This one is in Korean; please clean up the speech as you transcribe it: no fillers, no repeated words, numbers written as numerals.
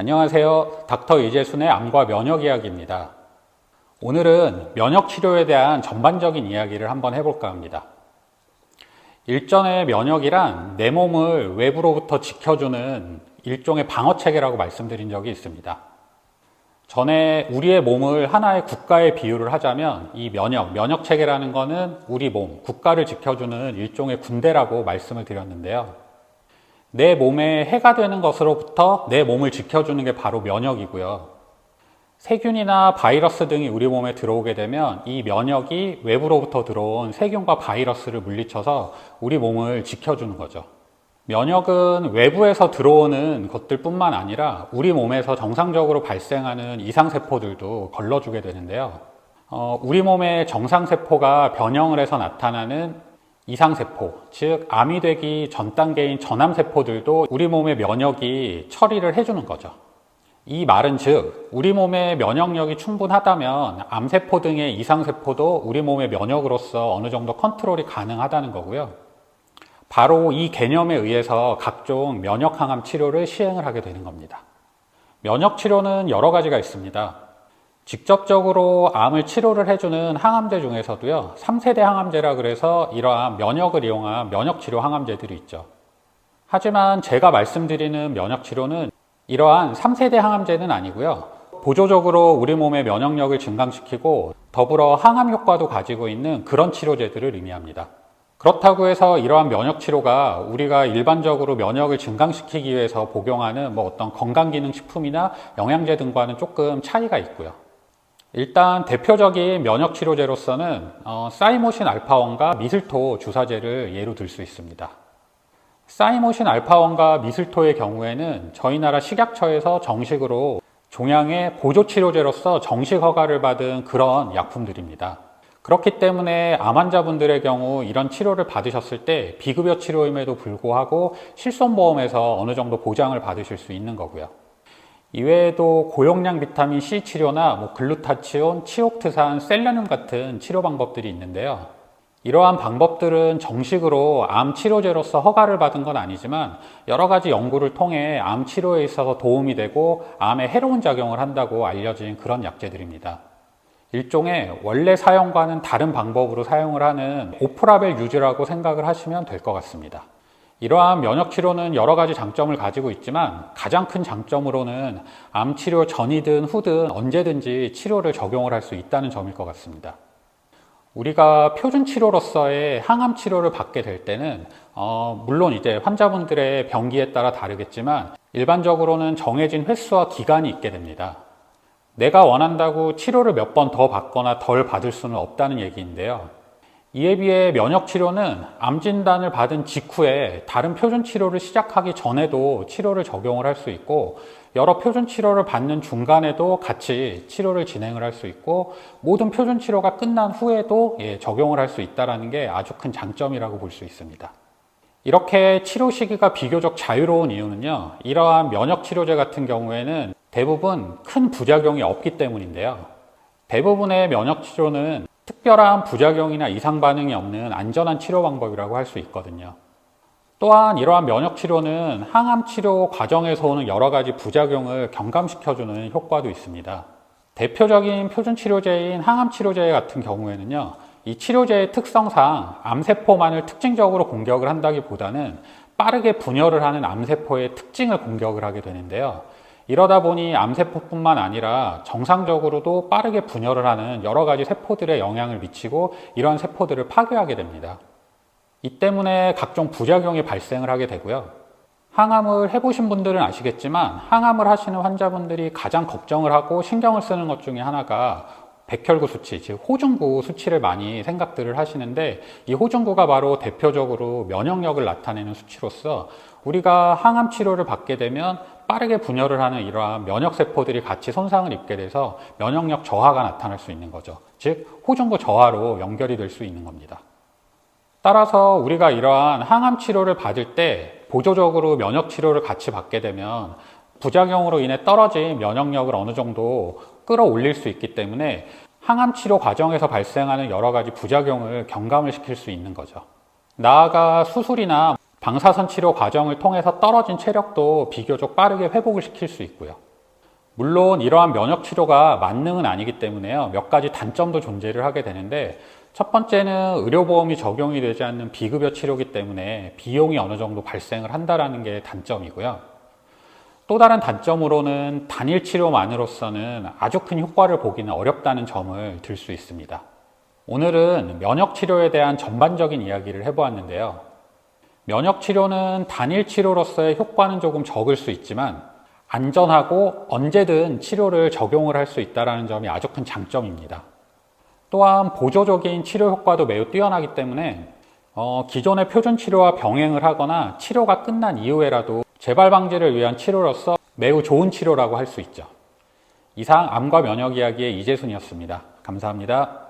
안녕하세요. 닥터 이재순의 암과 면역 이야기입니다. 오늘은 면역 치료에 대한 전반적인 이야기를 한번 해볼까 합니다. 일전에 면역이란 내 몸을 외부로부터 지켜주는 일종의 방어체계라고 말씀드린 적이 있습니다. 전에 우리의 몸을 하나의 국가에 비유를 하자면 이 면역체계라는 거는 우리 몸, 국가를 지켜주는 일종의 군대라고 말씀을 드렸는데요. 내 몸에 해가 되는 것으로부터 내 몸을 지켜주는 게 바로 면역이고요. 세균이나 바이러스 등이 우리 몸에 들어오게 되면 이 면역이 외부로부터 들어온 세균과 바이러스를 물리쳐서 우리 몸을 지켜주는 거죠. 면역은 외부에서 들어오는 것들 뿐만 아니라 우리 몸에서 정상적으로 발생하는 이상세포들도 걸러주게 되는데요. 우리 몸의 정상세포가 변형을 해서 나타나는 이상세포, 즉 암이 되기 전 단계인 전암세포들도 우리 몸의 면역이 처리를 해주는 거죠. 이 말은 즉 우리 몸의 면역력이 충분하다면 암세포 등의 이상세포도 우리 몸의 면역으로서 어느 정도 컨트롤이 가능하다는 거고요. 바로 이 개념에 의해서 각종 면역항암 치료를 시행을 하게 되는 겁니다. 면역치료는 여러 가지가 있습니다. 직접적으로 암을 치료를 해주는 항암제 중에서도요, 3세대 항암제라 그래서 이러한 면역을 이용한 면역치료 항암제들이 있죠. 하지만 제가 말씀드리는 면역치료는 이러한 3세대 항암제는 아니고요, 보조적으로 우리 몸의 면역력을 증강시키고 더불어 항암 효과도 가지고 있는 그런 치료제들을 의미합니다. 그렇다고 해서 이러한 면역치료가 우리가 일반적으로 면역을 증강시키기 위해서 복용하는 어떤 건강기능식품이나 영양제 등과는 조금 차이가 있고요. 일단 대표적인 면역치료제로서는 사이모신 알파1과 미슬토 주사제를 예로 들 수 있습니다. 사이모신 알파1과 미슬토의 경우에는 저희 나라 식약처에서 정식으로 종양의 보조치료제로서 정식 허가를 받은 그런 약품들입니다. 그렇기 때문에 암 환자분들의 경우 이런 치료를 받으셨을 때 비급여 치료임에도 불구하고 실손보험에서 어느 정도 보장을 받으실 수 있는 거고요. 이외에도 고용량 비타민 C 치료나 글루타치온, 치옥트산, 셀레늄 같은 치료 방법들이 있는데요. 이러한 방법들은 정식으로 암 치료제로서 허가를 받은 건 아니지만 여러 가지 연구를 통해 암 치료에 있어서 도움이 되고 암에 해로운 작용을 한다고 알려진 그런 약제들입니다. 일종의 원래 사용과는 다른 방법으로 사용을 하는 오프라벨 유즈라고 생각을 하시면 될 것 같습니다. 이러한 면역치료는 여러 가지 장점을 가지고 있지만 가장 큰 장점으로는 암치료 전이든 후든 언제든지 치료를 적용을 할 수 있다는 점일 것 같습니다. 우리가 표준치료로서의 항암치료를 받게 될 때는 물론 이제 환자분들의 병기에 따라 다르겠지만 일반적으로는 정해진 횟수와 기간이 있게 됩니다. 내가 원한다고 치료를 몇 번 더 받거나 덜 받을 수는 없다는 얘기인데요. 이에 비해 면역치료는 암 진단을 받은 직후에 다른 표준치료를 시작하기 전에도 치료를 적용을 할 수 있고 여러 표준치료를 받는 중간에도 같이 치료를 진행을 할 수 있고 모든 표준치료가 끝난 후에도 적용을 할 수 있다는 게 아주 큰 장점이라고 볼 수 있습니다. 이렇게 치료 시기가 비교적 자유로운 이유는요, 이러한 면역치료제 같은 경우에는 대부분 큰 부작용이 없기 때문인데요. 대부분의 면역치료는 특별한 부작용이나 이상 반응이 없는 안전한 치료 방법이라고 할 수 있거든요. 또한 이러한 면역치료는 항암치료 과정에서 오는 여러 가지 부작용을 경감시켜주는 효과도 있습니다. 대표적인 표준치료제인 항암치료제 같은 경우에는요, 이 치료제의 특성상 암세포만을 특징적으로 공격을 한다기보다는 빠르게 분열을 하는 암세포의 특징을 공격을 하게 되는데요. 이러다 보니 암세포뿐만 아니라 정상적으로도 빠르게 분열을 하는 여러 가지 세포들에 영향을 미치고 이러한 세포들을 파괴하게 됩니다. 이 때문에 각종 부작용이 발생을 하게 되고요. 항암을 해보신 분들은 아시겠지만 항암을 하시는 환자분들이 가장 걱정을 하고 신경을 쓰는 것 중에 하나가 백혈구 수치, 즉 호중구 수치를 많이 생각들을 하시는데 이 호중구가 바로 대표적으로 면역력을 나타내는 수치로서 우리가 항암 치료를 받게 되면 빠르게 분열을 하는 이러한 면역세포들이 같이 손상을 입게 돼서 면역력 저하가 나타날 수 있는 거죠. 즉 호중구 저하로 연결이 될 수 있는 겁니다. 따라서 우리가 이러한 항암 치료를 받을 때 보조적으로 면역 치료를 같이 받게 되면 부작용으로 인해 떨어진 면역력을 어느 정도 끌어올릴 수 있기 때문에 항암 치료 과정에서 발생하는 여러 가지 부작용을 경감을 시킬 수 있는 거죠. 나아가 수술이나 방사선 치료 과정을 통해서 떨어진 체력도 비교적 빠르게 회복을 시킬 수 있고요. 물론 이러한 면역 치료가 만능은 아니기 때문에요. 몇 가지 단점도 존재를 하게 되는데, 첫 번째는 의료보험이 적용이 되지 않는 비급여 치료이기 때문에 비용이 어느 정도 발생을 한다는 게 단점이고요. 또 다른 단점으로는 단일 치료만으로서는 아주 큰 효과를 보기는 어렵다는 점을 들 수 있습니다. 오늘은 면역 치료에 대한 전반적인 이야기를 해보았는데요. 면역 치료는 단일 치료로서의 효과는 조금 적을 수 있지만 안전하고 언제든 치료를 적용을 할 수 있다는 점이 아주 큰 장점입니다. 또한 보조적인 치료 효과도 매우 뛰어나기 때문에 기존의 표준 치료와 병행을 하거나 치료가 끝난 이후에라도 재발 방지를 위한 치료로서 매우 좋은 치료라고 할 수 있죠. 이상 암과 면역 이야기의 이재순이었습니다. 감사합니다.